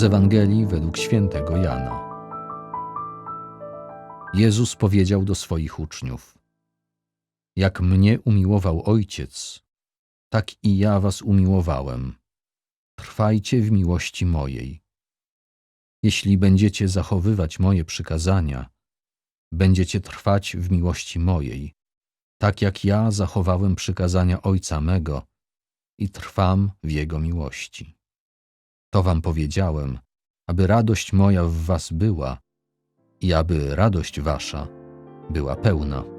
Ewangelii według świętego Jana. Jezus powiedział do swoich uczniów: Jak mnie umiłował Ojciec, tak i ja was umiłowałem. Trwajcie w miłości mojej. Jeśli będziecie zachowywać moje przykazania, będziecie trwać w miłości mojej, tak jak ja zachowałem przykazania Ojca mego i trwam w Jego miłości. To wam powiedziałem, aby radość moja w was była i aby radość wasza była pełna.